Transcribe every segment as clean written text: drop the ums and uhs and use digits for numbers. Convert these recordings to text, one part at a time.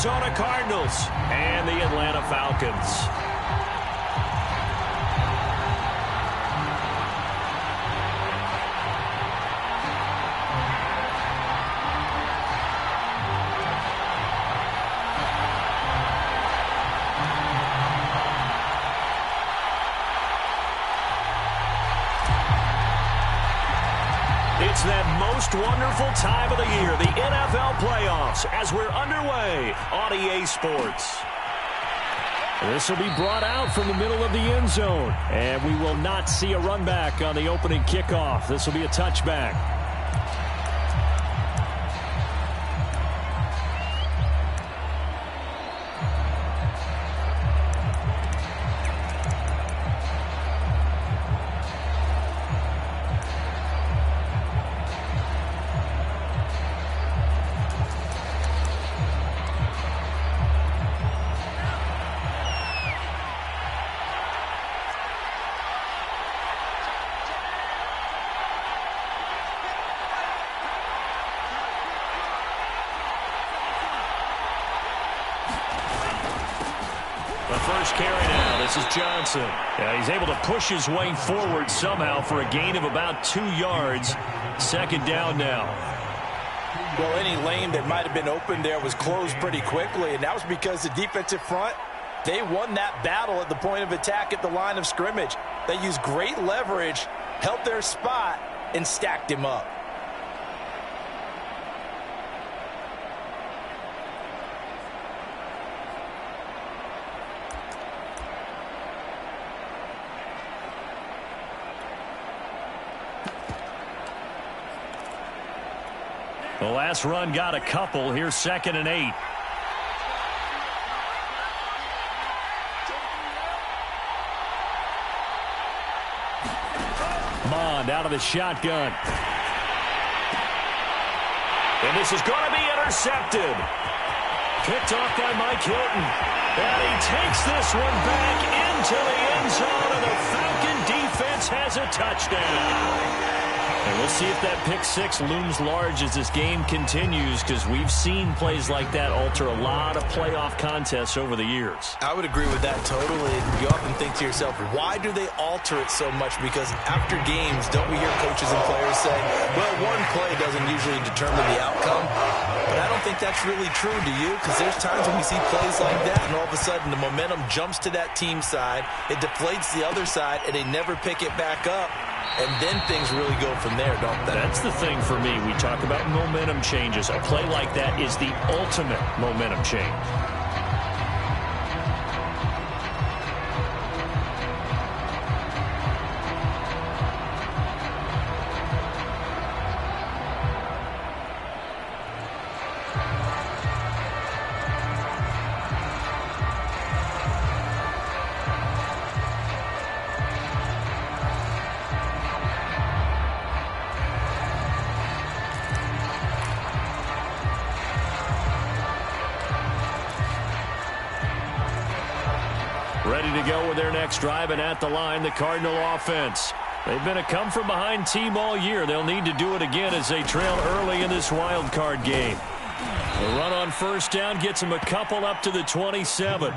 Arizona Cardinals and the Atlanta Falcons. It's that most wonderful time of the year, the NFL playoffs, as we're underway on EA Sports. This will be brought out from the middle of the end zone, and we will not see a run back on the opening kickoff. This will be a touchback. First carry now. This is Johnson. Yeah, he's able to push his way forward somehow for a gain of about 2 yards. Second down now. Well, any lane that might have been open there was closed pretty quickly, and that was because the defensive front, they won that battle at the point of attack at the line of scrimmage. They used great leverage, held their spot, and stacked him up. The last run got a couple. Here's 2nd and 8. Mond out of the shotgun. And this is going to be intercepted. Picked off by Mike Hilton. And he takes this one back into the end zone, and the Falcon defense has a touchdown. And we'll see if that pick six looms large as this game continues, because we've seen plays like that alter a lot of playoff contests over the years. I would agree with that totally. You often think to yourself, why do they alter it so much? Because after games, don't we hear coaches and players say, well, one play doesn't usually determine the outcome. But I don't think that's really true, do you? Because there's times when we see plays like that, and all of a sudden the momentum jumps to that team side, it deflates the other side, and they never pick it back up. And then things really go from there, don't they? That's the thing for me. We talk about momentum changes. A play like that is the ultimate momentum change. Ready to go with their next drive, and at the line, the Cardinal offense. They've been a come-from-behind team all year. They'll need to do it again as they trail early in this wild card game. The run on first down gets them a couple up to the 27.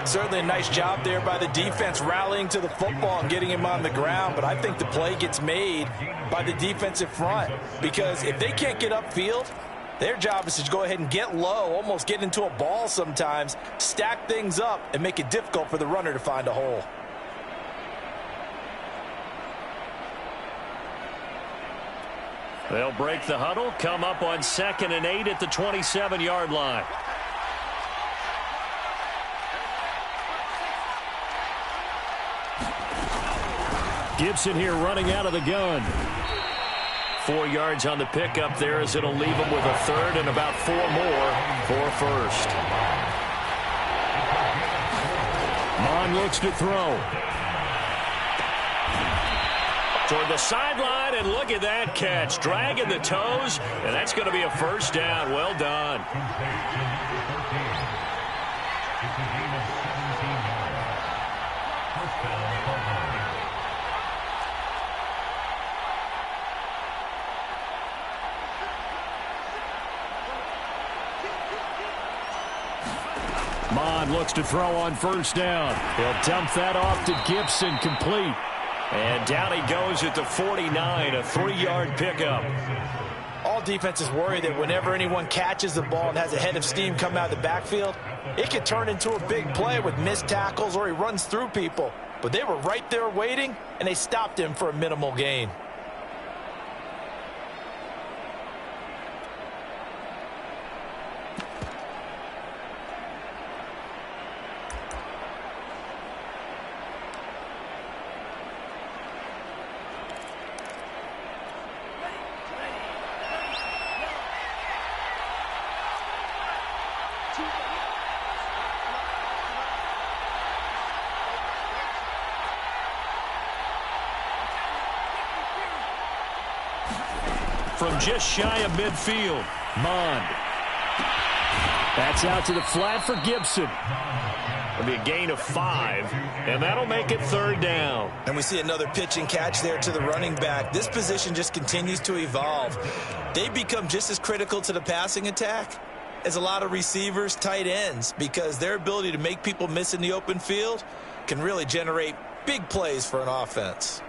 Certainly a nice job there by the defense rallying to the football and getting him on the ground, but I think the play gets made by the defensive front, because if they can't get upfield, their job is to go ahead and get low, almost get into a ball sometimes, stack things up, and make it difficult for the runner to find a hole. They'll break the huddle, come up on 2nd and 8 at the 27-yard line. Gibson here running out of the gun. 4 yards on the pickup there, as it'll leave him with a third and about 4 more for first. Mond looks to throw. Toward the sideline, and look at that catch. Dragging the toes, and that's going to be a first down. Well done. Mond looks to throw on first down. He'll dump that off to Gibson, complete. And down he goes at the 49, a 3-yard pickup. All defenses worry that whenever anyone catches the ball and has a head of steam come out of the backfield, it can turn into a big play with missed tackles or he runs through people. But they were right there waiting, and they stopped him for a minimal gain. From just shy of midfield, Mond. That's out to the flat for Gibson. It'll be a gain of 5, and that'll make it 3rd down. And we see another pitch and catch there to the running back. This position just continues to evolve. They become just as critical to the passing attack as a lot of receivers, tight ends, because their ability to make people miss in the open field can really generate big plays for an offense.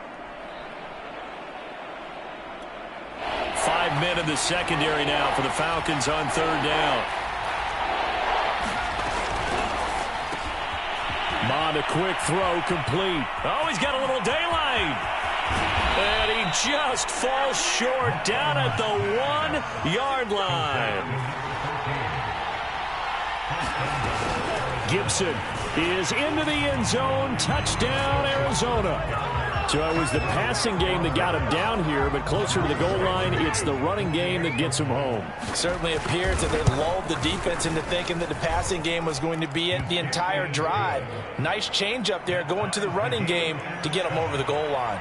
5 men in the secondary now for the Falcons on 3rd down. Mond, a quick throw, complete. Oh, he's got a little daylight. And he just falls short down at the 1-yard line. Gibson is into the end zone. Touchdown, Arizona. So it was the passing game that got him down here, but closer to the goal line, it's the running game that gets him home. Certainly appears that they lulled the defense into thinking that the passing game was going to be it the entire drive. Nice change up there going to the running game to get him over the goal line.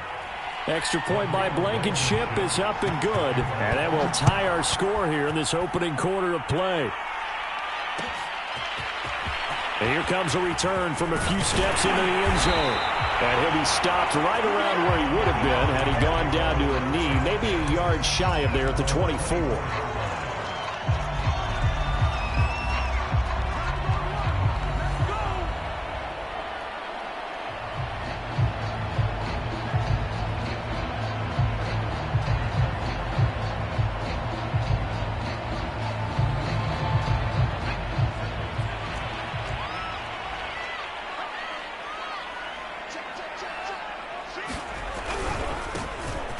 Extra point by Blankenship is up and good, and that will tie our score here in this opening quarter of play. And here comes a return from a few steps into the end zone. And he'll be stopped right around where he would have been had he gone down to a knee, maybe a yard shy of there at the 24.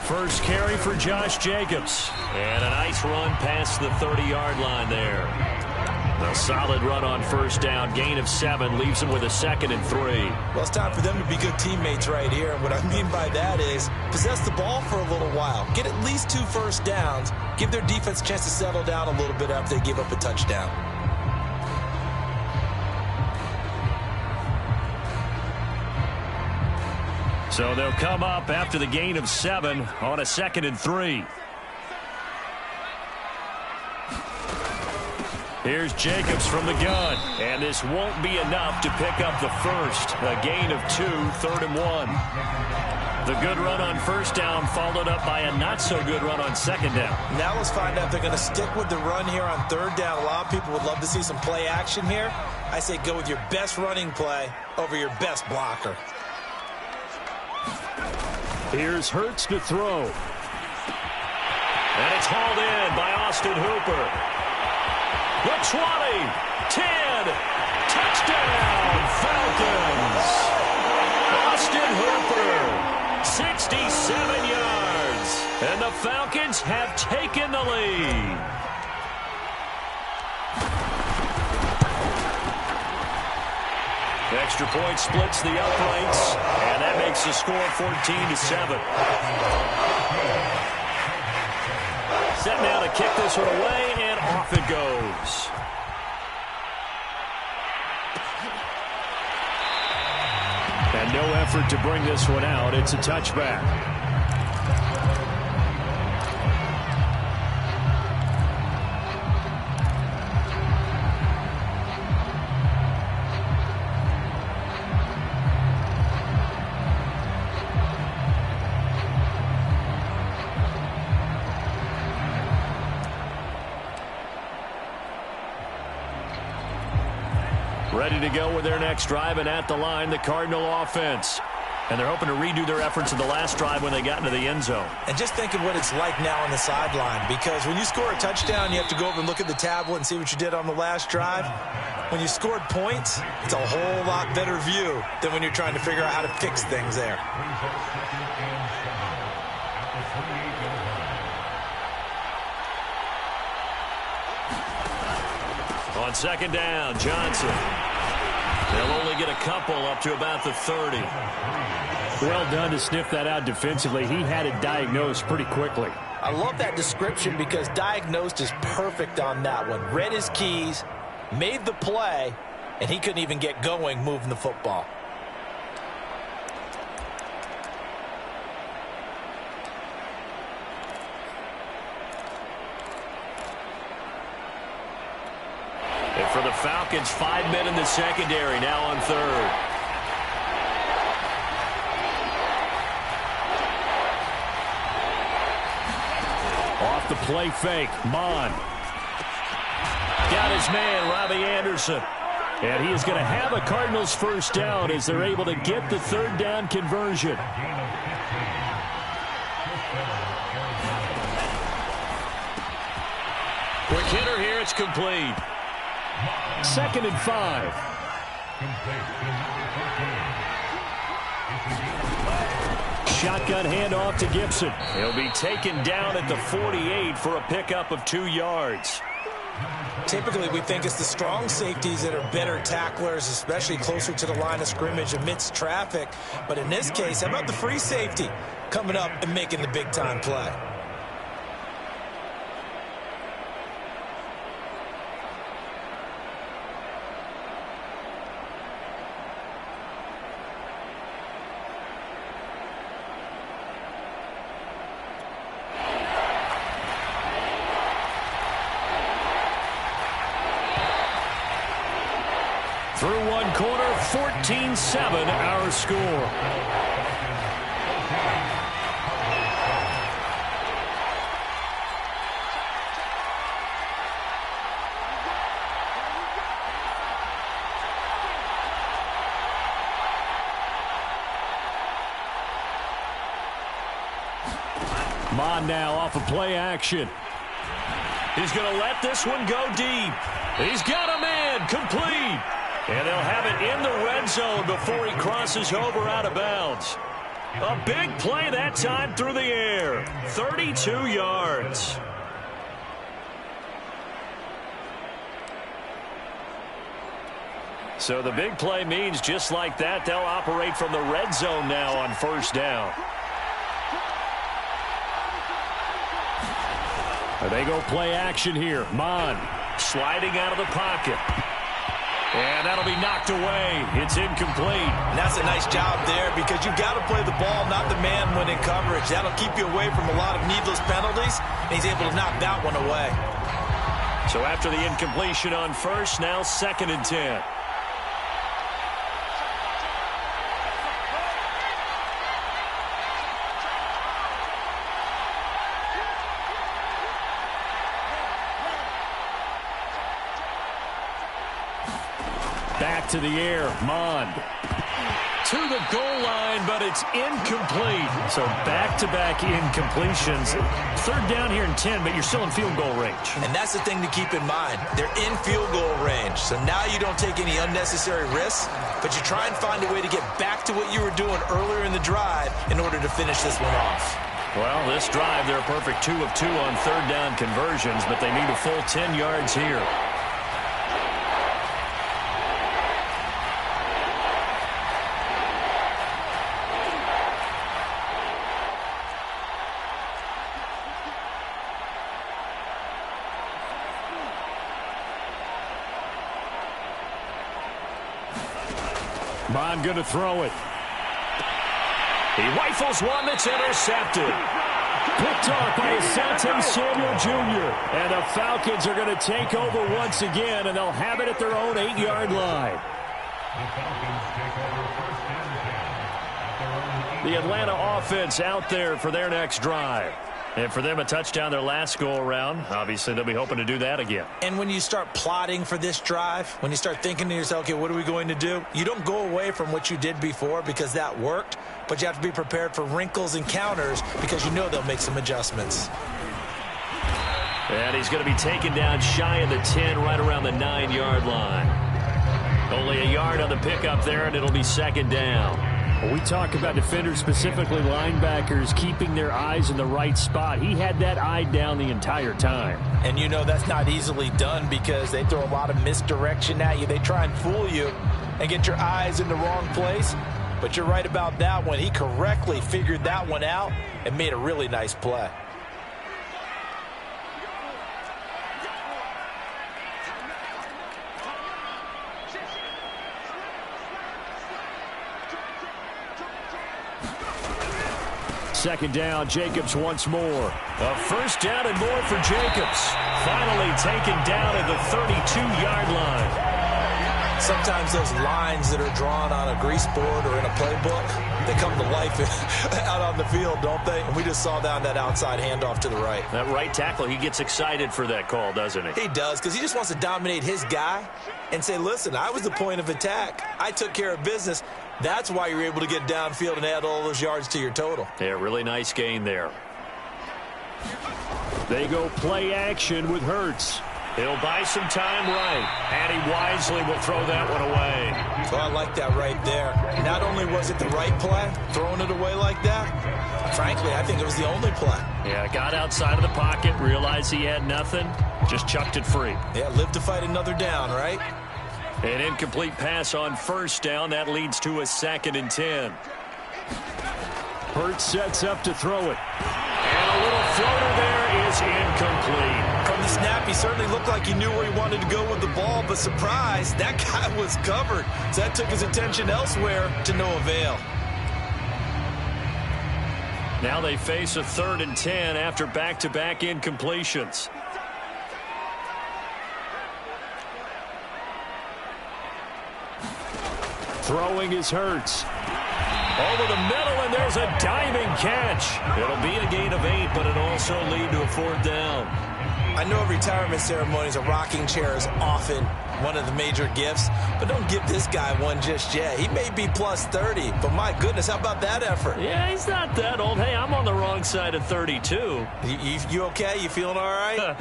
First carry for Josh Jacobs. And a nice run past the 30-yard line there. A solid run on first down. Gain of 7 leaves him with a 2nd and 3. Well, it's time for them to be good teammates right here. And what I mean by that is possess the ball for a little while. Get at least 2 first downs. Give their defense a chance to settle down a little bit after they give up a touchdown. So they'll come up after the gain of 7 on a 2nd and 3. Here's Jacobs from the gun. And this won't be enough to pick up the first. A gain of 2, 3rd and 1. The good run on first down followed up by a not-so-good run on 2nd down. Now let's find out if they're going to stick with the run here on 3rd down. A lot of people would love to see some play action here. I say go with your best running play over your best blocker. Here's Hurts to throw. And it's hauled in by Austin Hooper. The 20, 10, touchdown, Falcons. Austin Hooper, 67 yards. And the Falcons have taken the lead. Extra point splits the uprights, and that makes the score 14-7. Set now to kick this one away, and off it goes. And no effort to bring this one out. It's a touchback. Ready to go with their next drive, and at the line, the Cardinal offense. And they're hoping to redo their efforts in the last drive when they got into the end zone. And just think of what it's like now on the sideline, because when you score a touchdown, you have to go over and look at the tablet and see what you did on the last drive. When you scored points, it's a whole lot better view than when you're trying to figure out how to fix things there. On second down, Johnson. They'll only get a couple up to about the 30. Well done to sniff that out defensively. He had it diagnosed pretty quickly. I love that description because diagnosed is perfect on that one. Read his keys, made the play, and he couldn't even get going moving the football. And for the Falcons, 5 men in the secondary, now on third. Off the play fake, Mon. Got his man, Robbie Anderson. And he is going to have a Cardinals first down as they're able to get the third down conversion. Quick hitter here, it's complete. 2nd and 5. Shotgun handoff to Gibson. He'll be taken down at the 48 for a pickup of 2 yards. Typically, we think it's the strong safeties that are better tacklers, especially closer to the line of scrimmage amidst traffic. But in this case, how about the free safety coming up and making the big-time play? Through one quarter, 14-7 our score. Mon now off of play action. He's going to let this one go deep. He's got a man, complete. And they'll have it in the red zone before he crosses over out of bounds. A big play that time through the air. 32 yards. So the big play means just like that, they'll operate from the red zone now on first down. They go play action here. Mon sliding out of the pocket. And that'll be knocked away. It's incomplete. And that's a nice job there because you've got to play the ball, not the man when in coverage. That'll keep you away from a lot of needless penalties. And he's able to knock that one away. So after the incompletion on first, now 2nd and 10. Back to the air, Mon. To the goal line, but it's incomplete. So back-to-back incompletions. Third down here in 10, but you're still in field goal range. And that's the thing to keep in mind. They're in field goal range. So now you don't take any unnecessary risks, but you try and find a way to get back to what you were doing earlier in the drive in order to finish this one off. Well, this drive, they're a perfect 2 of 2 on third down conversions, but they need a full 10 yards here. Mon going to throw it. He rifles one that's intercepted. Picked off by Asante Samuel Jr. And the Falcons are going to take over once again, and they'll have it at their own 8-yard line. The Atlanta offense out there for their next drive. And for them, a touchdown their last go-around. Obviously, they'll be hoping to do that again. And when you start plotting for this drive, when you start thinking to yourself, okay, what are we going to do? You don't go away from what you did before because that worked, but you have to be prepared for wrinkles and counters because you know they'll make some adjustments. And he's going to be taken down shy of the 10, right around the 9-yard line. Only a yard on the pickup there, and it'll be second down. When we talk about defenders, specifically linebackers, keeping their eyes in the right spot. He had that eye down the entire time. And you know that's not easily done because they throw a lot of misdirection at you. They try and fool you and get your eyes in the wrong place. But you're right about that one. He correctly figured that one out and made a really nice play. Second down, Jacobs once more. A first down and more for Jacobs. Finally taken down at the 32-yard line. Sometimes those lines that are drawn on a grease board or in a playbook, they come to life out on the field, don't they? And we just saw down that outside handoff to the right. That right tackle, he gets excited for that call, doesn't he? He does, because he just wants to dominate his guy and say, listen, I was the point of attack. I took care of business. That's why you're able to get downfield and add all those yards to your total. Yeah, really nice gain there. They go play action with Hurts. He'll buy some time right, and he wisely will throw that one away. Well, I like that right there. Not only was it the right play, throwing it away like that, frankly, I think it was the only play. Yeah, got outside of the pocket, realized he had nothing, just chucked it free. Yeah, live to fight another down, right? An incomplete pass on first down. That leads to a 2nd and 10. Hurts sets up to throw it. And a little floater there is incomplete. From the snap, he certainly looked like he knew where he wanted to go with the ball, but surprise, that guy was covered. So that took his attention elsewhere to no avail. Now they face a 3rd and 10 after back-to-back incompletions. Throwing is Hurts. Over the middle, and there's a diving catch. It'll be a gain of 8, but it'll also lead to a 4th down. I know retirement ceremonies, a rocking chair is often one of the major gifts, but don't give this guy one just yet. He may be plus 30, but my goodness, how about that effort? Yeah, he's not that old. Hey, I'm on the wrong side of 32. You okay? You feeling all right?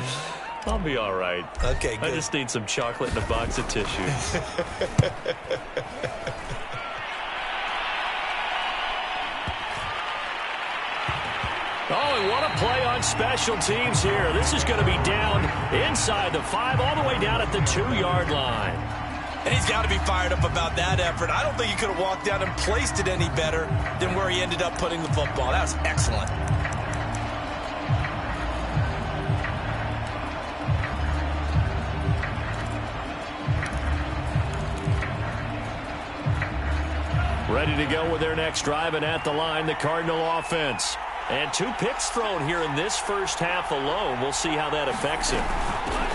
I'll be all right. Okay, good. I just need some chocolate and a box of tissues. Oh, and what a play on special teams here. This is going to be down inside the 5, all the way down at the 2-yard line. And he's got to be fired up about that effort. I don't think he could have walked down and placed it any better than where he ended up putting the football. That was excellent. Ready to go with their next drive, and at the line, the Cardinal offense. And 2 picks thrown here in this first half alone. We'll see how that affects him.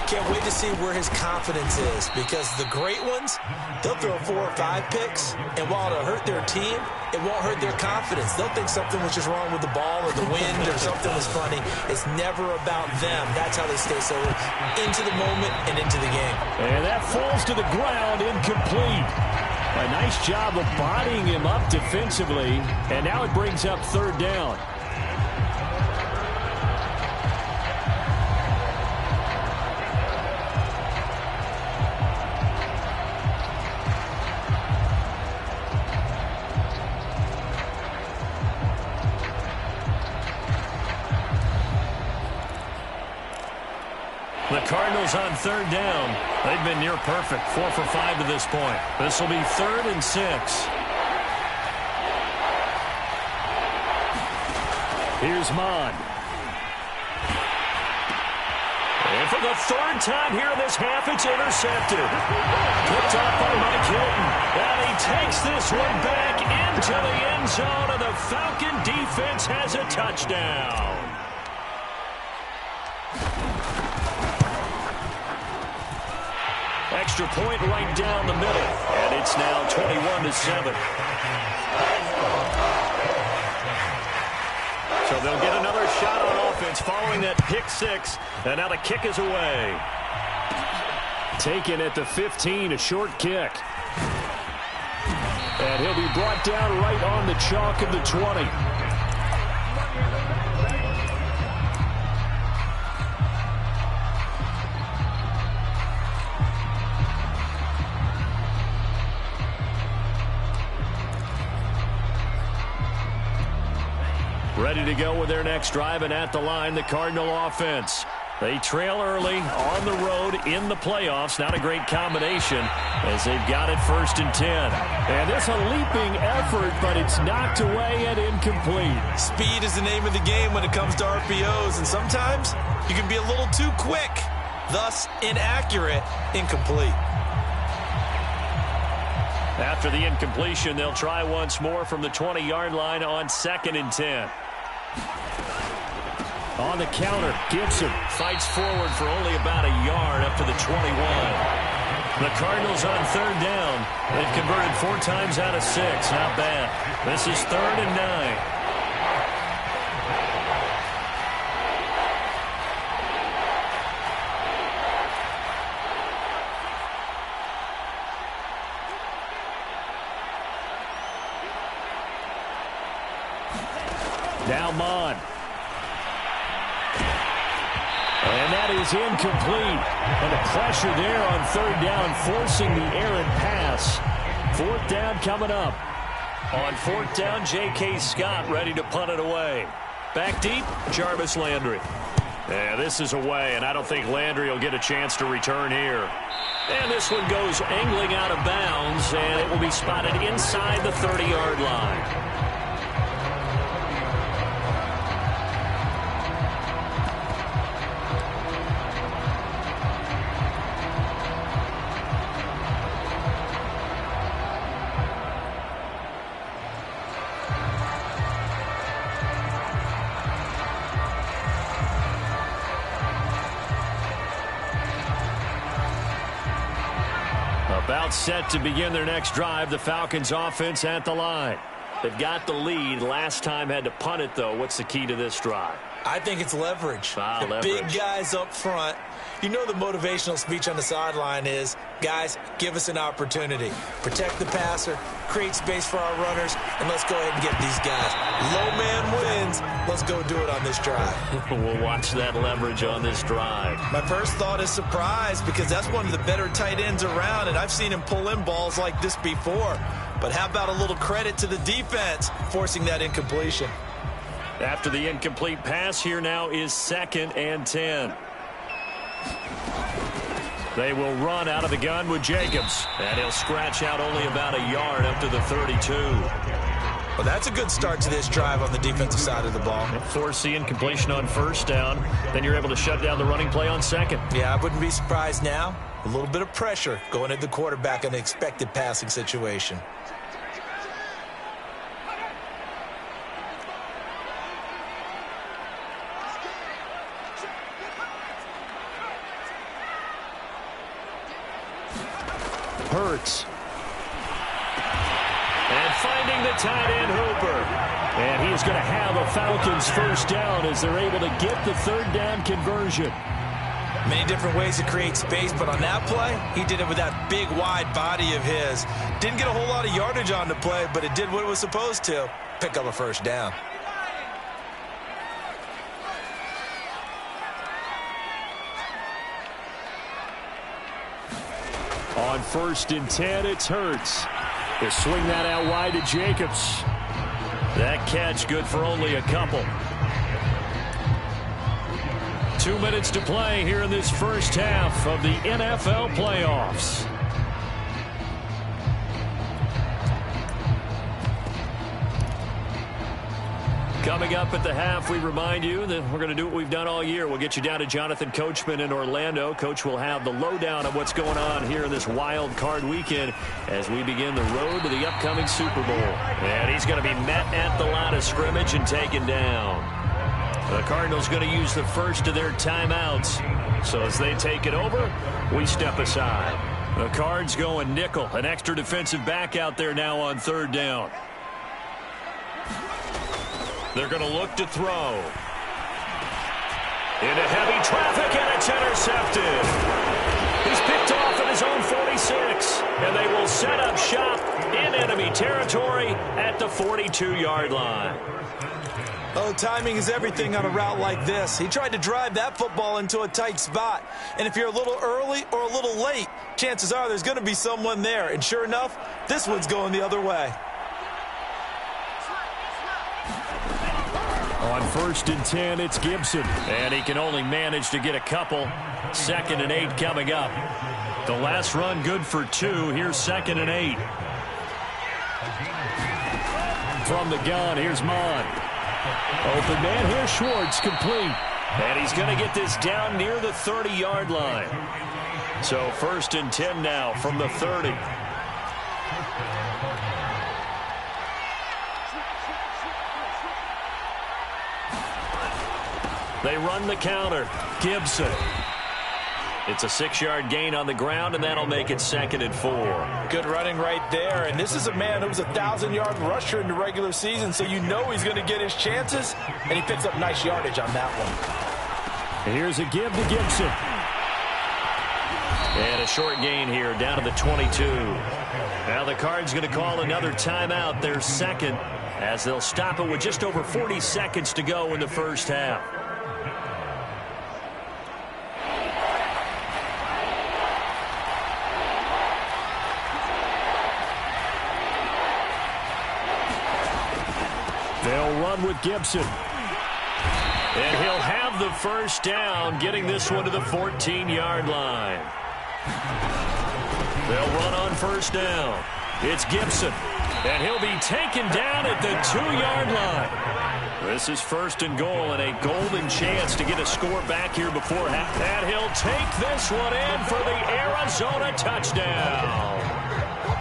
Can't wait to see where his confidence is, because the great ones, they'll throw 4 or 5 picks, and while it'll hurt their team, it won't hurt their confidence. They'll think something was just wrong with the ball or the wind or something was funny. It's never about them. That's how they stay so into the moment and into the game. And that falls to the ground, incomplete. A nice job of bodying him up defensively, and now it brings up 3rd down. The Cardinals on 3rd down. They've been near perfect, 4 for 5 to this point. This will be 3rd and 6. Here's Mon. And for the 3rd time here in this half, it's intercepted. Picked off by Mike Hilton. And he takes this one back into the end zone, and the Falcon defense has a touchdown. Extra point right down the middle, and it's now 21-7. So they'll get another shot on offense following that pick six. And now the kick is away. Taken at the 15, a short kick. And he'll be brought down right on the chalk of the 20. Ready to go with their next drive, and at the line, the Cardinal offense. They trail early on the road in the playoffs. Not a great combination as they've got it 1st and 10. And this a leaping effort, but it's knocked away and incomplete. Speed is the name of the game when it comes to RPOs, and sometimes you can be a little too quick, thus inaccurate, incomplete. After the incompletion, they'll try once more from the 20-yard line on 2nd and 10. On the counter, Gibson fights forward for only about a yard up to the 21. The Cardinals on 3rd down. They've converted 4 times out of 6. Not bad. This is 3rd and 9. Now Mon. And that is incomplete. And the pressure there on 3rd down, forcing the errant pass. 4th down coming up. On 4th down, J.K. Scott ready to punt it away. Back deep, Jarvis Landry. Yeah, this is away, and I don't think Landry will get a chance to return here. And this one goes angling out of bounds, and it will be spotted inside the 30-yard line. About set to begin their next drive, the Falcons offense at the line. They've got the lead. Last time had to punt it, though. What's the key to this drive? I think it's leverage. Leverage. Big guys up front. You know the motivational speech on the sideline is, guys, give us an opportunity. Protect the passer, create space for our runners, and let's go ahead and get these guys. Low man wins. Let's go do it on this drive. We'll watch that leverage on this drive. My first thought is surprise because that's one of the better tight ends around, and I've seen him pull in balls like this before. But how about a little credit to the defense forcing that incompletion? After the incomplete pass, here now is 2nd and 10. They will run out of the gun with Jacobs, and he'll scratch out only about a yard up to the 32. Well, that's a good start to this drive on the defensive side of the ball. Force the incompletion on 1st down. Then you're able to shut down the running play on 2nd. Yeah, I wouldn't be surprised now. A little bit of pressure going at the quarterback in an expected passing situation. Hurts. And finding the tight end, Hooper. And he's going to have a Falcons 1st down as they're able to get the 3rd down conversion. Many different ways to create space, but on that play, he did it with that big, wide body of his. Didn't get a whole lot of yardage on the play, but it did what it was supposed to. Pick up a 1st down. On 1st and 10, it's Hurts. They swing that out wide to Jacobs. That catch good for only a couple. 2 minutes to play here in this first half of the NFL playoffs. Coming up at the half, we remind you that we're going to do what we've done all year. We'll get you down to Jonathan Coachman in Orlando. Coach will have the lowdown of what's going on here in this wild card weekend as we begin the road to the upcoming Super Bowl. And he's going to be met at the line of scrimmage and taken down. The Cardinals going to use the first of their timeouts. So as they take it over, we step aside. The Cards going nickel. An extra defensive back out there now on 3rd down. They're going to look to throw. Into heavy traffic, and it's intercepted. He's picked off at his own 46, and they will set up shop in enemy territory at the 42-yard line. Oh, timing is everything on a route like this. He tried to drive that football into a tight spot. And if you're a little early or a little late, chances are there's going to be someone there. And sure enough, this one's going the other way. On 1st and 10, it's Gibson. And he can only manage to get a couple. 2nd and 8 coming up. The last run good for 2. Here's 2nd and 8. From the gun, here's Mon. Open man here, Schwartz, complete. And he's going to get this down near the 30-yard line. So 1st and 10 now from the 30. They run the counter. Gibson. It's a 6-yard gain on the ground, and that'll make it 2nd and 4. Good running right there. And this is a man who was a 1,000-yard rusher in the regular season, so you know he's going to get his chances, and he picks up nice yardage on that one. Here's a give to Gibson. And a short gain here down to the 22. Now the Cards going to call another timeout, their second, as they'll stop it with just over 40 seconds to go in the first half. They'll run with Gibson. And he'll have the first down, getting this one to the 14-yard line. They'll run on first down. It's Gibson. And he'll be taken down at the 2-yard line. This is 1st and goal and a golden chance to get a score back here before half. And he'll take this one in for the Arizona touchdown.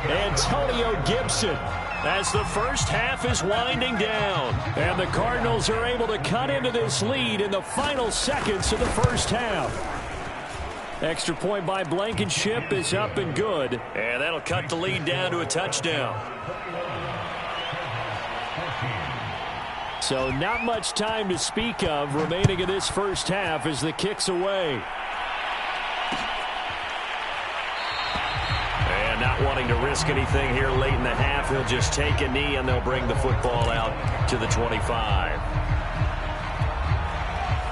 Antonio Gibson, as the first half is winding down. And the Cardinals are able to cut into this lead in the final seconds of the first half. Extra point by Blankenship is up and good. And that'll cut the lead down to a touchdown. So not much time to speak of remaining in this first half as the kick's away. And not wanting to risk anything here late in the half, he'll just take a knee and they'll bring the football out to the 25.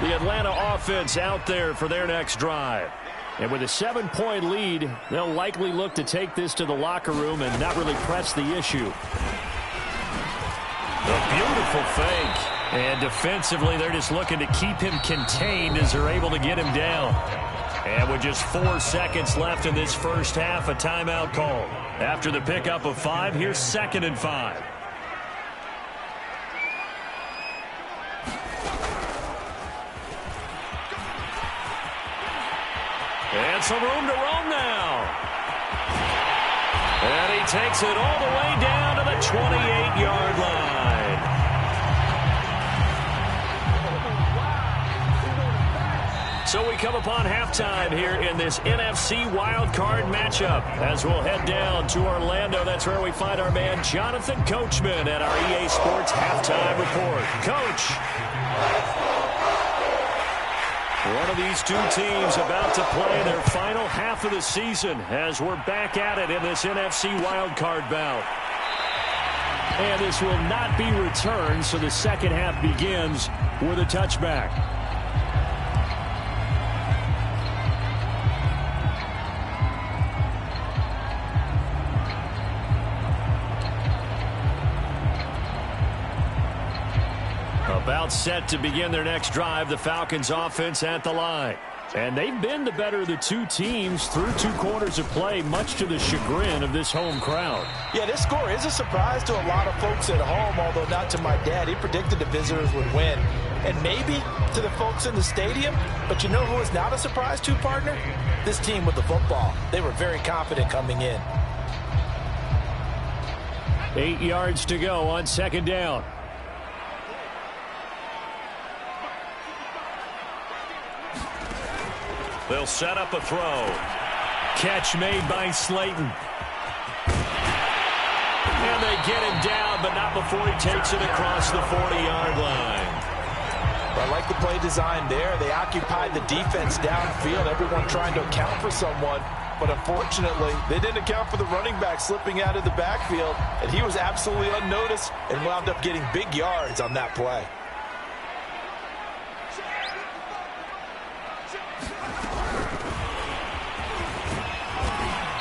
The Atlanta offense out there for their next drive. And with a 7-point lead, they'll likely look to take this to the locker room and not really press the issue. A beautiful fake. And defensively, they're just looking to keep him contained as they're able to get him down. And with just 4 seconds left in this first half, a timeout call. After the pickup of 5, here's 2nd and 5. And some room to roam now. And he takes it all the way down to the 28-yard line. So we come upon halftime here in this NFC wildcard matchup. As we'll head down to Orlando, that's where we find our man Jonathan Coachman at our EA Sports Halftime Report. Coach. One of these two teams about to play their final half of the season as we're back at it in this NFC wildcard bout. And this will not be returned, so the second half begins with a touchback. About set to begin their next drive, the Falcons offense at the line. And they've been the better of the two teams through 2 quarters of play, much to the chagrin of this home crowd. Yeah, this score is a surprise to a lot of folks at home, although not to my dad. He predicted the visitors would win. And maybe to the folks in the stadium, but you know who is not a surprise to, partner? This team with the football. They were very confident coming in. 8 yards to go on 2nd down. They'll set up a throw. Catch made by Slayton. And they get him down, but not before he takes it across the 40-yard line. I like the play design there. They occupied the defense downfield, everyone trying to account for someone. But unfortunately, they didn't account for the running back slipping out of the backfield, and he was absolutely unnoticed and wound up getting big yards on that play.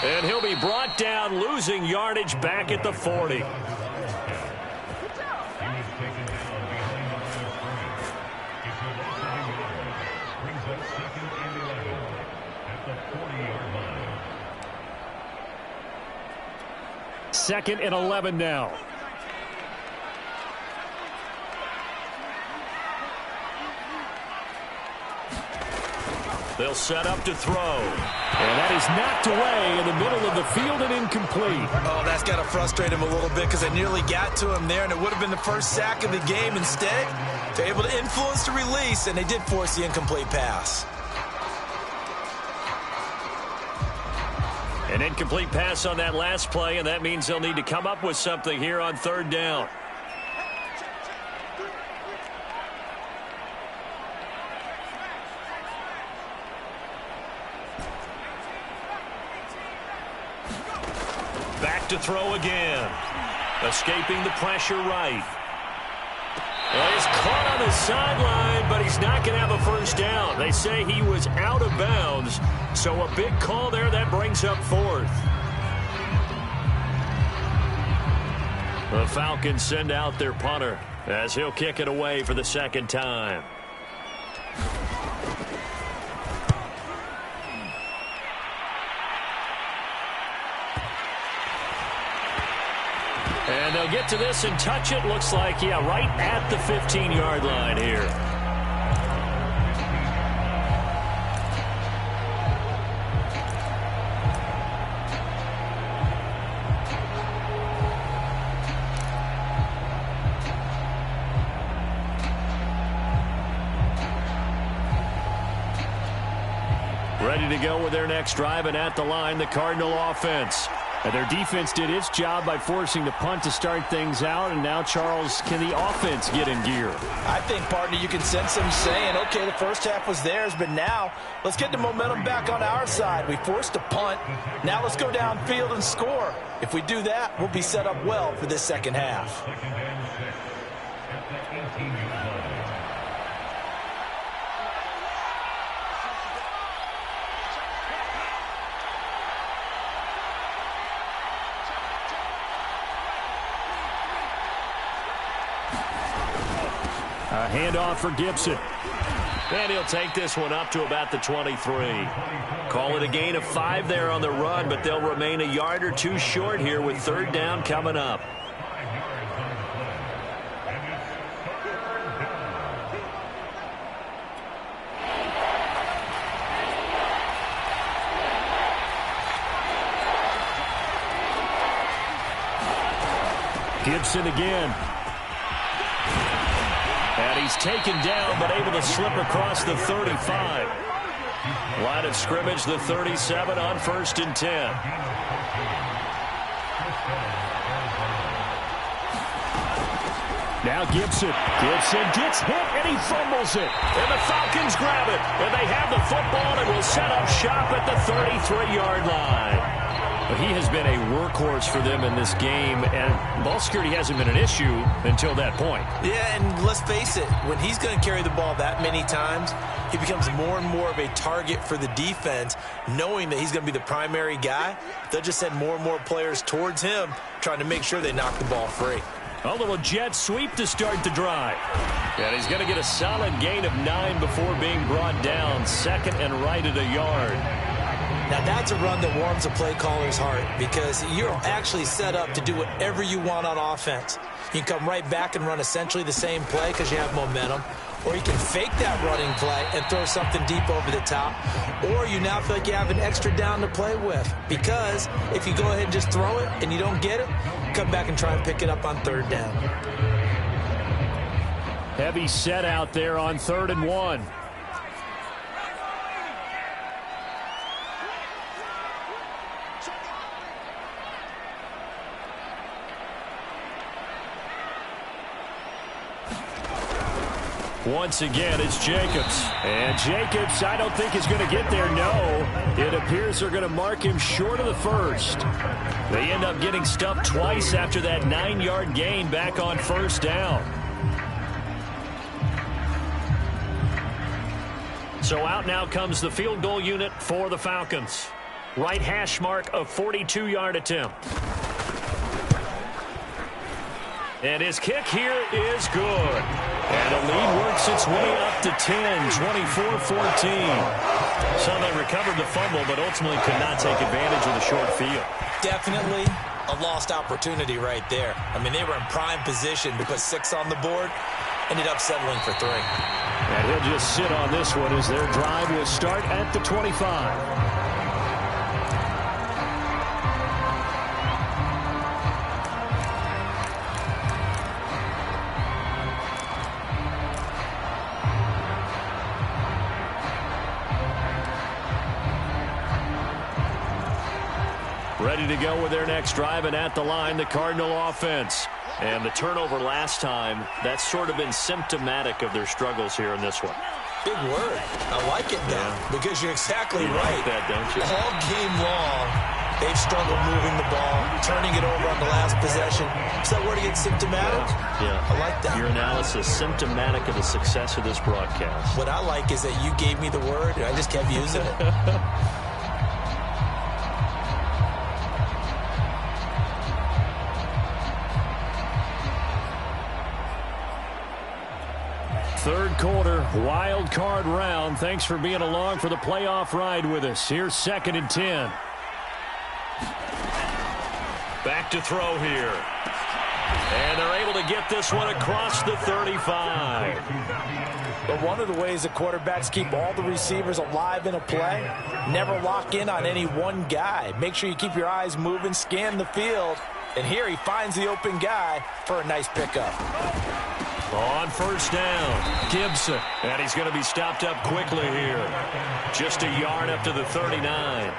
And he'll be brought down, losing yardage back at the 40. Second and 11 now. They'll set up to throw. And that is knocked away in the middle of the field and incomplete. Oh, that's got to frustrate him a little bit because they nearly got to him there, and it would have been the first sack of the game. Instead, they're able to influence the release, and they did force the incomplete pass. An incomplete pass on that last play, and that means they'll need to come up with something here on third down. Back to throw again. Escaping the pressure right. Well, he's caught on the sideline, but he's not going to have a first down. They say he was out of bounds, so a big call there that brings up fourth. The Falcons send out their punter as he'll kick it away for the second time. And they'll get to this and touch it. Looks like, yeah, right at the 15-yard line here. Ready to go with their next drive, and at the line, the Cardinal offense. And their defense did its job by forcing the punt to start things out. And now, Charles, can the offense get in gear? I think, partner, you can sense them saying, okay, the first half was theirs, but now let's get the momentum back on our side. We forced a punt. Now let's go downfield and score. If we do that, we'll be set up well for this second half. A handoff for Gibson. And he'll take this one up to about the 23. Call it a gain of 5 there on the run, but they'll remain a yard or two short here with third down coming up. Gibson again. And he's taken down, but able to slip across the 35. Line of scrimmage, the 37 on 1st and 10. Now Gibson. Gibson gets hit, and he fumbles it. And the Falcons grab it. And they have the football and will set up shop at the 33-yard line. But he has been a workhorse for them in this game, and ball security hasn't been an issue until that point. Yeah, and let's face it, when he's going to carry the ball that many times, he becomes more and more of a target for the defense, knowing that he's going to be the primary guy. They'll just send more and more players towards him, trying to make sure they knock the ball free. A little jet sweep to start the drive. And he's going to get a solid gain of 9 before being brought down. Second and right at a yard. Now, that's a run that warms a play caller's heart because you're actually set up to do whatever you want on offense. You can come right back and run essentially the same play because you have momentum, or you can fake that running play and throw something deep over the top, or you now feel like you have an extra down to play with because if you go ahead and just throw it and you don't get it, come back and try and pick it up on third down. Heavy set out there on 3rd and 1. Once again, it's Jacobs. And Jacobs, I don't think is going to get there. No, it appears they're going to mark him short of the first. They end up getting stuffed twice after that 9-yard gain back on first down. So out now comes the field goal unit for the Falcons. Right hash mark of 42-yard attempt. And his kick here is good. And the lead works its way up to 10, 24-14. So they recovered the fumble, but ultimately could not take advantage of the short field. Definitely a lost opportunity right there. I mean, they were in prime position to put 6 on the board. Ended up settling for 3. And he'll just sit on this one as their drive will start at the 25. Ready to go with their next drive, and at the line, the Cardinal offense. And the turnover last time, that's sort of been symptomatic of their struggles here in this one. Big word. I like it now, because you're exactly right. Like that, don't you? All game long, they've struggled moving the ball, turning it over on the last possession. Is that word again, symptomatic? Yeah. I like that. Your analysis, symptomatic of the success of this broadcast. What I like is that you gave me the word, and I just kept using it. Third quarter, wild card round. Thanks for being along for the playoff ride with us. Here's 2nd and 10. Back to throw here. And they're able to get this one across the 35. But one of the ways that quarterbacks keep all the receivers alive in a play, never lock in on any one guy. Make sure you keep your eyes moving, scan the field. And here he finds the open guy for a nice pickup. On first down, Gibson. And he's going to be stopped up quickly here. Just a yard up to the 39.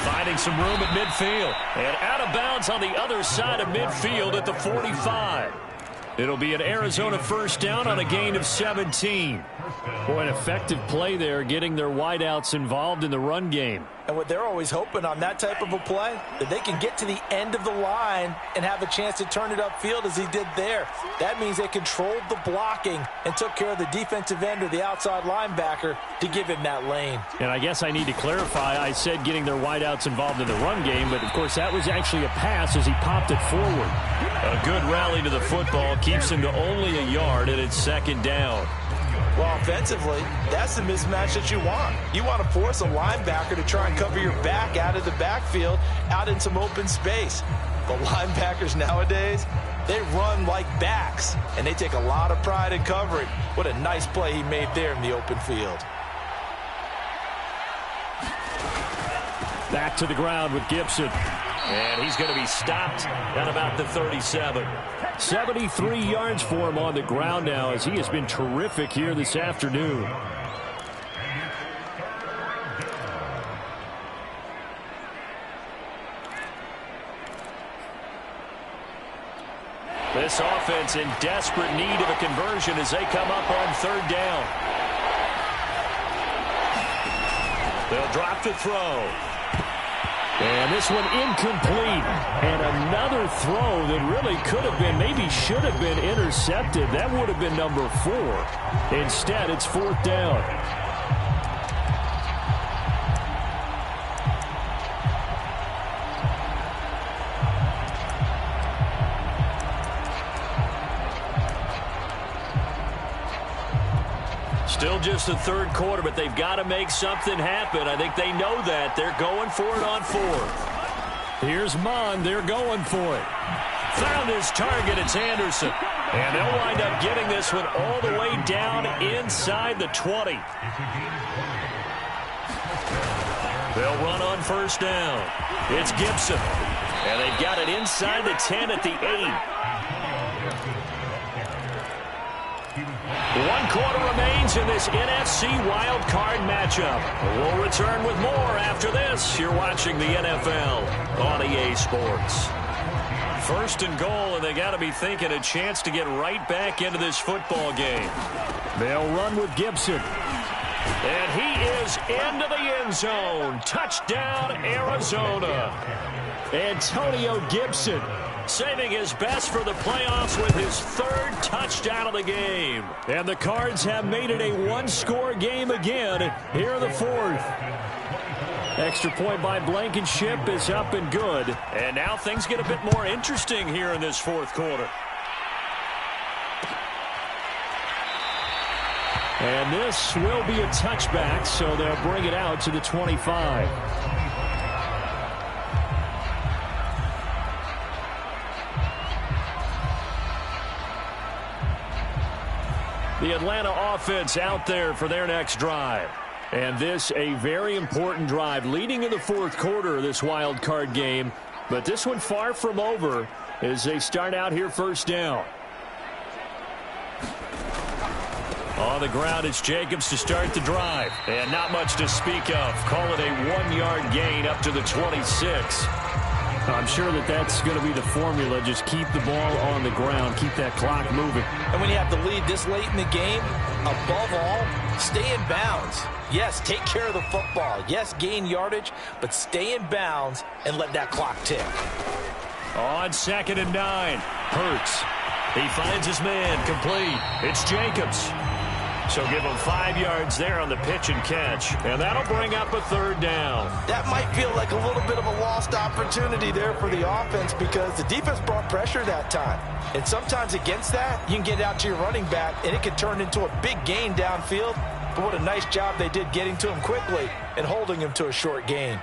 Finding some room at midfield. And out of bounds on the other side of midfield at the 45. It'll be an Arizona first down on a gain of 17. Boy, an effective play there, getting their wideouts involved in the run game. And what they're always hoping on that type of a play, that they can get to the end of the line and have a chance to turn it upfield as he did there. That means they controlled the blocking and took care of the defensive end or the outside linebacker to give him that lane. And I guess I need to clarify, I said getting their wideouts involved in the run game, but of course that was actually a pass as he popped it forward. A good rally to the football keeps him to only a yard, and it's 2nd down. Well, offensively, that's the mismatch that you want. You want to force a linebacker to try and cover your back out of the backfield, out in some open space. The linebackers nowadays, they run like backs, and they take a lot of pride in covering. What a nice play he made there in the open field. Back to the ground with Gibson. And he's going to be stopped at about the 37. 73 yards for him on the ground now as he has been terrific here this afternoon. This offense in desperate need of a conversion as they come up on 3rd down. They'll drop to throw. And this one incomplete. And another throw that really could have been, maybe should have been intercepted. That would have been number 4. Instead, it's 4th down. Still just the 3rd quarter, but they've got to make something happen. I think they know that. They're going for it on 4th. Here's Mond. They're going for it. Found his target. It's Anderson. And they'll wind up getting this one all the way down inside the 20. They'll run on first down. It's Gibson. And they've got it inside the 10 at the 8. 1 quarter remains in this NFC Wild Card matchup. We'll return with more after this. You're watching the NFL on EA Sports. First and goal, and they got to be thinking a chance to get right back into this football game. They'll run with Gibson. And he is into the end zone. Touchdown, Arizona. Antonio Gibson saving his best for the playoffs with his 3rd touchdown of the game. And the Cards have made it a 1-score game again here in the 4th. Extra point by Blankenship is up and good. And now things get a bit more interesting here in this 4th quarter. And this will be a touchback, so they'll bring it out to the 25. The Atlanta offense out there for their next drive. And this a very important drive leading in the 4th quarter of this wild card game. But this one far from over as they start out here first down. On the ground, it's Jacobs to start the drive. And not much to speak of. Call it a 1-yard gain up to the 26. I'm sure that's going to be the formula. Just keep the ball on the ground. Keep that clock moving. And when you have the lead this late in the game, above all, stay in bounds. Yes, take care of the football. Yes, gain yardage, but stay in bounds and let that clock tick. On 2nd and 9, Hurts. He finds his man, complete. It's Jacobs. So give him 5 yards there on the pitch and catch. And that'll bring up a 3rd down. That might feel like a little bit of a lost opportunity there for the offense because the defense brought pressure that time. And sometimes against that, you can get out to your running back, and it can turn into a big gain downfield. But what a nice job they did getting to him quickly and holding him to a short gain.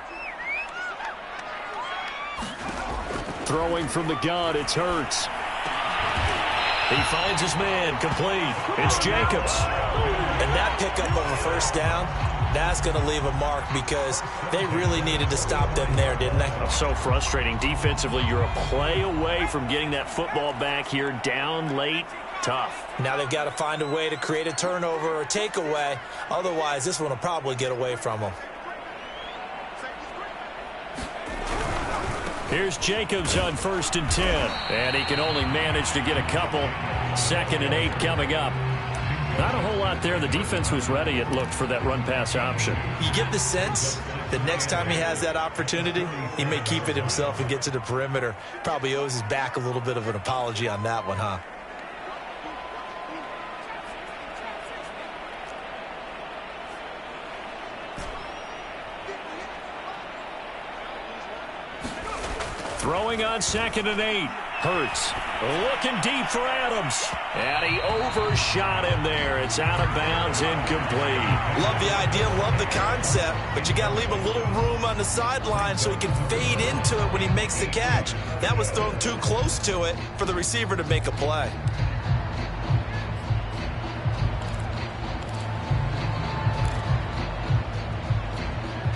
Throwing from the gun, it's Hurts. He finds his man, complete. It's Jacobs. And that pickup of a 1st down, that's going to leave a mark because they really needed to stop them there, didn't they? So frustrating. Defensively, you're a play away from getting that football back here down late. Tough. Now they've got to find a way to create a turnover or takeaway. Otherwise, this one will probably get away from them. Here's Jacobs on 1st and 10. And he can only manage to get a couple. 2nd and 8 coming up. Not a whole lot there. The defense was ready, it looked, for that run-pass option. You get the sense that next time he has that opportunity, he may keep it himself and get to the perimeter. Probably owes his back a little bit of an apology on that one, huh? Throwing on 2nd and 8. Hurts looking deep for Adams. And he overshot him there. It's out of bounds, incomplete. Love the idea, love the concept, but you got to leave a little room on the sideline so he can fade into it when he makes the catch. That was thrown too close to it for the receiver to make a play.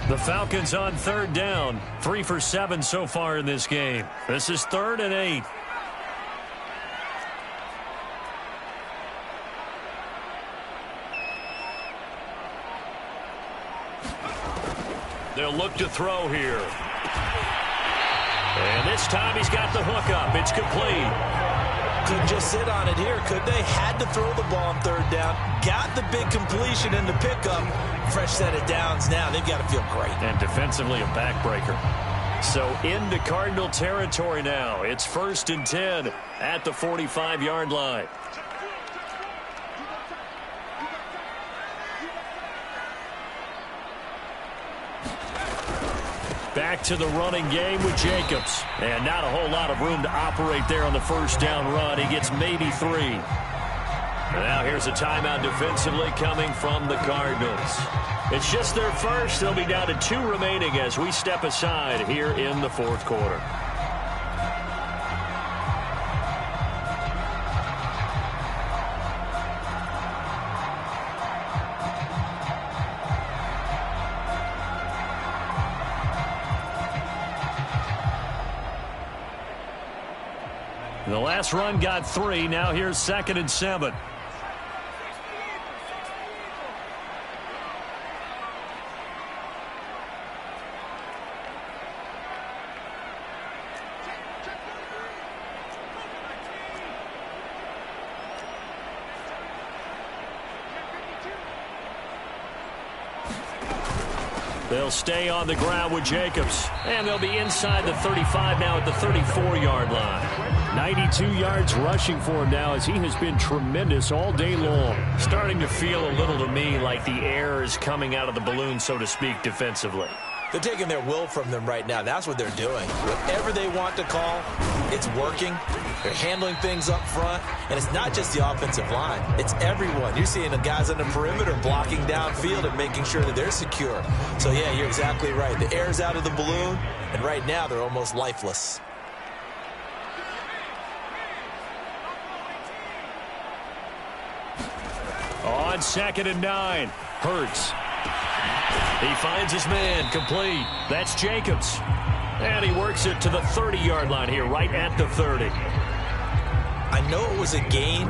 The Falcons on 3rd down. 3 for 7 so far in this game. This is 3rd and 8. They'll look to throw here. And this time he's got the hook up. It's complete. Couldn't just sit on it here, could they? Had to throw the ball on 3rd down. Got the big completion in the pickup. Fresh set of downs now. They've got to feel great. And defensively a backbreaker. So into Cardinal territory now. It's 1st and 10 at the 45-yard line. Back to the running game with Jacobs. And not a whole lot of room to operate there on the 1st down run. He gets maybe 3. Now here's a timeout defensively coming from the Cardinals. It's just their first. They'll be down to 2 remaining as we step aside here in the 4th quarter. The last run got 3. Now here's 2nd and 7. They'll stay on the ground with Jacobs. And they'll be inside the 35 now at the 34-yard line. 92 yards rushing for him now as he has been tremendous all day long. Starting to feel a little to me like the air is coming out of the balloon, so to speak, defensively. They're taking their will from them right now. That's what they're doing. Whatever they want to call, it's working. They're handling things up front. And it's not just the offensive line. It's everyone. You're seeing the guys on the perimeter blocking downfield and making sure that they're secure. So, yeah, you're exactly right. The air's out of the balloon, and right now they're almost lifeless. On 2nd and 9, Hurts. He finds his man, complete. That's Jacobs. And he works it to the 30-yard line here, right at the 30. I know it was a gain,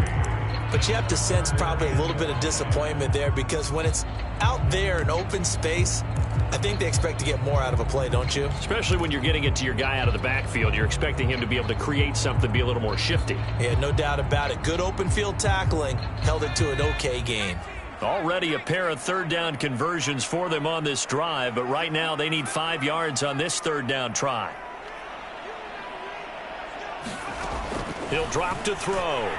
but you have to sense probably a little bit of disappointment there because when it's out there in open space, I think they expect to get more out of a play, don't you? Especially when you're getting it to your guy out of the backfield. You're expecting him to be able to create something, be a little more shifty. Yeah, no doubt about it. Good open field tackling held it to an okay gain. Already a pair of 3rd down conversions for them on this drive, but right now they need 5 yards on this 3rd down try. He'll drop to throw.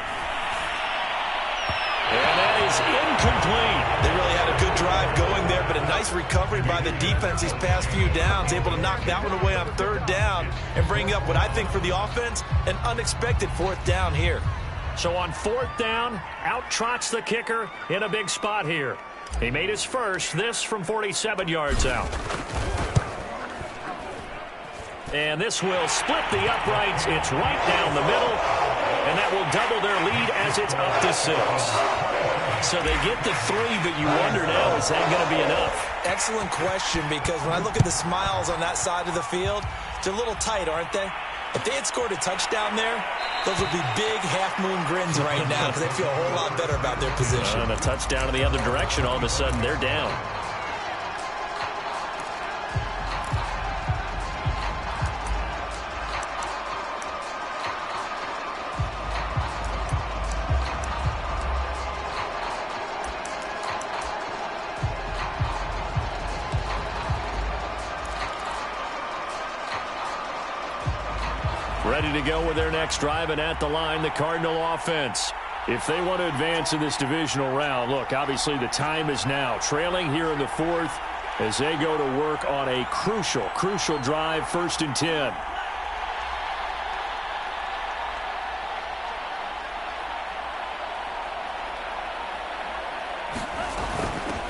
And that is incomplete. They really had a good drive going there, but a nice recovery by the defense these past few downs, able to knock that one away on 3rd down and bring up what I think for the offense, an unexpected 4th down here. So on 4th down, out trots the kicker in a big spot here. He made his first, this from 47 yards out. And this will split the uprights. It's right down the middle, and that will double their lead as it's up to 6. So they get the 3, but you wonder now, is that going to be enough? Excellent question, because when I look at the smiles on that side of the field, they're a little tight, aren't they? If they had scored a touchdown there, those would be big half-moon grins right now because they feel a whole lot better about their position. And a touchdown in the other direction, all of a sudden they're down. Ready to go with their next drive, and at the line, the Cardinal offense. If they want to advance in this divisional round, look, obviously the time is now. Trailing here in the 4th as they go to work on a crucial drive, 1st and 10.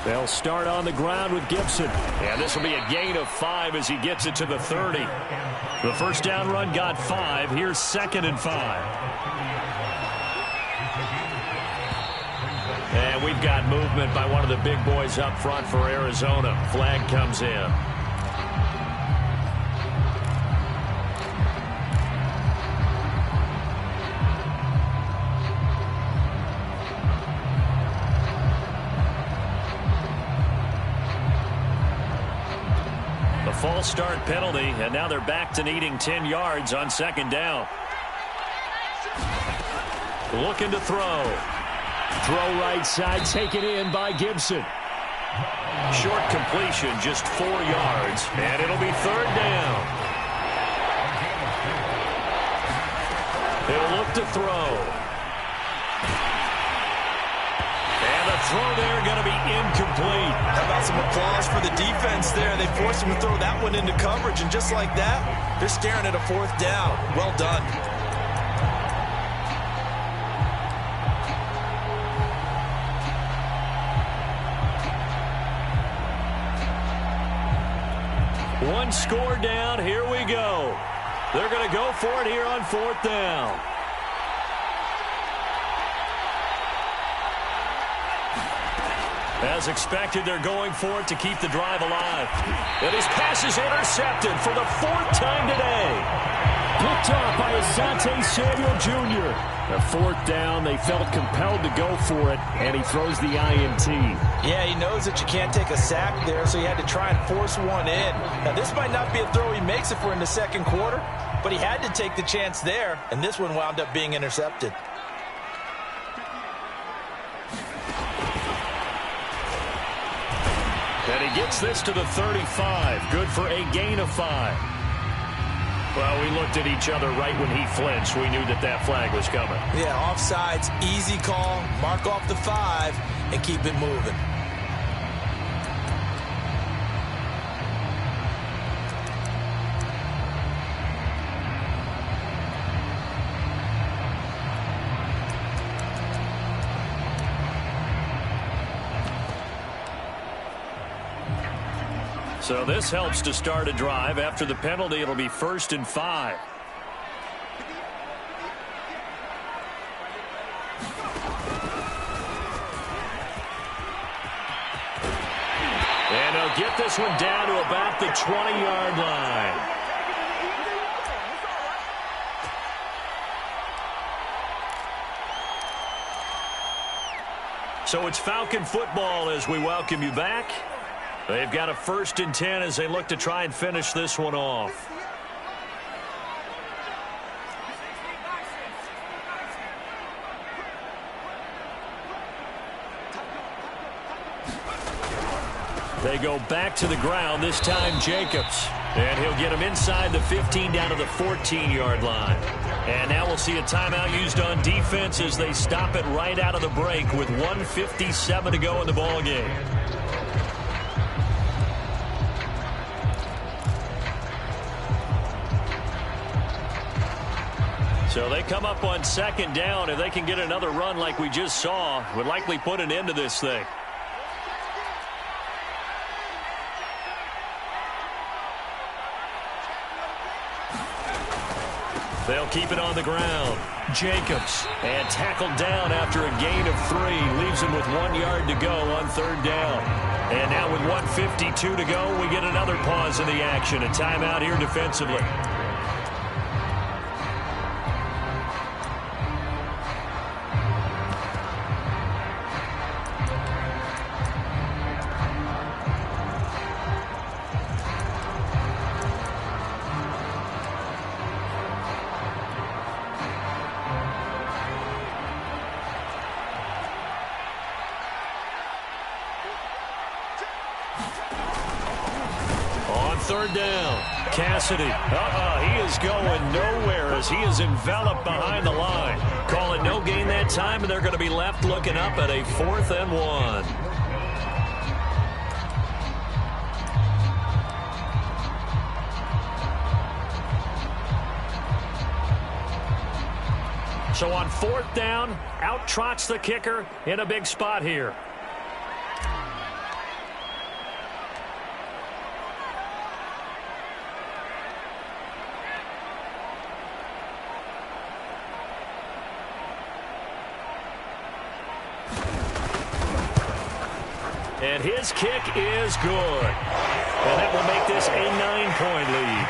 They'll start on the ground with Gibson. And this will be a gain of 5 as he gets it to the 30. The 1st down run got 5. Here's 2nd and 5. And we've got movement by one of the big boys up front for Arizona. Flag comes in. False start penalty, and now they're back to needing 10 yards on 2nd down. Looking to throw. Throw right side, taken in by Gibson. Short completion, just 4 yards, and it'll be 3rd down. He'll look to throw. And the throw there going to be incomplete. How about some applause for the defense there? They forced him to throw that one into coverage, and just like that, they're staring at a 4th down. Well done. One score down. Here we go. They're going to go for it here on 4th down. As expected, they're going for it to keep the drive alive. And his pass is intercepted for the 4th time today. Picked off by Asante Samuel Jr. A fourth down, they felt compelled to go for it, and he throws the INT. Yeah, he knows that you can't take a sack there, so he had to try and force one in. Now, this might not be a throw he makes if we're in the second quarter, but he had to take the chance there, and this one wound up being intercepted. And he gets this to the 35. Good for a gain of 5. Well, we looked at each other right when he flinched. We knew that that flag was coming. Yeah, offsides, easy call, mark off the 5, and keep it moving. So this helps to start a drive. After the penalty, it'll be 1st and 5. And he'll get this one down to about the 20-yard line. So it's Falcon football as we welcome you back. They've got a 1st and 10 as they look to try and finish this one off. They go back to the ground, this time Jacobs. And he'll get him inside the 15 down to the 14-yard line. And now we'll see a timeout used on defense as they stop it right out of the break with 1:57 to go in the ballgame. So they come up on 2nd down. If they can get another run like we just saw, would likely put an end to this thing. They'll keep it on the ground. Jacobs, and tackled down after a gain of 3. Leaves him with 1 yard to go on 3rd down. And now with 1:52 to go, we get another pause in the action. A timeout here defensively. On 3rd down, Cassidy. He is going nowhere as he is enveloped behind the line. Call it no gain that time, and they're going to be left looking up at a 4th and 1. So on 4th down, out trots the kicker in a big spot here. And his kick is good. And that will make this a 9-point lead.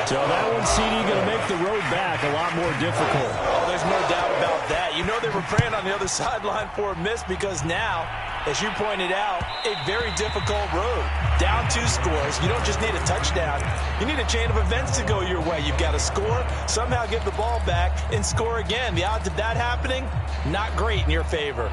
So that one, CD, going to make the road back a lot more difficult. Oh, there's no doubt about that. You know they were praying on the other sideline for a miss because now, as you pointed out, a very difficult road. Down 2 scores. You don't just need a touchdown. You need a chain of events to go your way. You've got to score, somehow get the ball back, and score again. The odds of that happening, not great in your favor.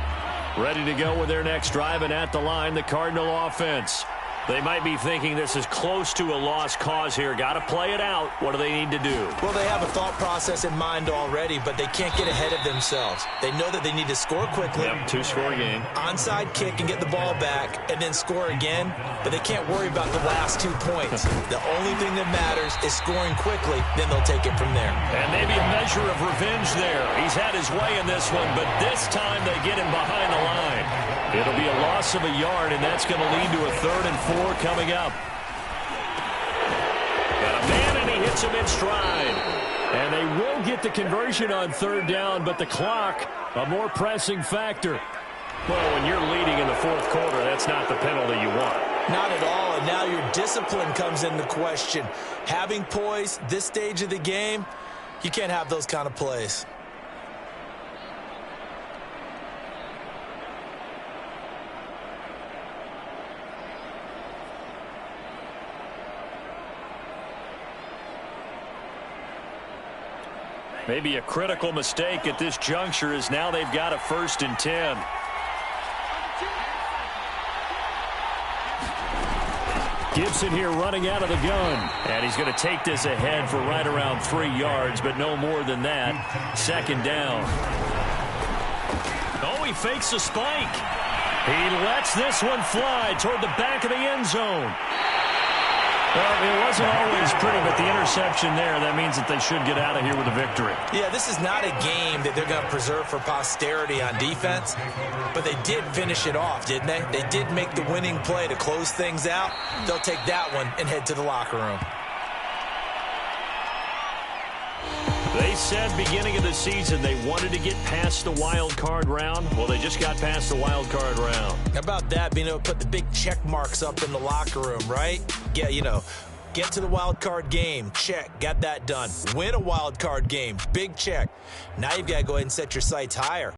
Ready to go with their next drive, and at the line, the Cardinal offense. They might be thinking this is close to a lost cause here. Got to play it out. What do they need to do? Well, they have a thought process in mind already, but they can't get ahead of themselves. They know that they need to score quickly. Yep, 2-score game. Onside kick and get the ball back, and then score again. But they can't worry about the last 2 points. The only thing that matters is scoring quickly. Then they'll take it from there. And maybe a measure of revenge there. He's had his way in this one, but this time they get him behind the line. It'll be a loss of a yard, and that's going to lead to a 3rd and 4 coming up. Got a man, and he hits him in stride. And they will get the conversion on 3rd down, but the clock, a more pressing factor. Well, when you're leading in the 4th quarter, that's not the penalty you want. Not at all, and now your discipline comes into question. Having poise this stage of the game, you can't have those kind of plays. Maybe a critical mistake at this juncture as now they've got a 1st and 10. Gibson here running out of the gun. And he's going to take this ahead for right around 3 yards, but no more than that. 2nd down. Oh, he fakes a spike. He lets this one fly toward the back of the end zone. Well, it wasn't always pretty, but the interception there, that means that they should get out of here with a victory. Yeah, this is not a game that they're going to preserve for posterity on defense, but they did finish it off, didn't they? They did make the winning play to close things out. They'll take that one and head to the locker room. They said beginning of the season they wanted to get past the wild card round. Well, they just got past the wild card round. How about that, being able to put the big check marks up in the locker room, right? Yeah, you know, get to the wild card game, check, got that done. Win a wild card game, big check. Now you've got to go ahead and set your sights higher.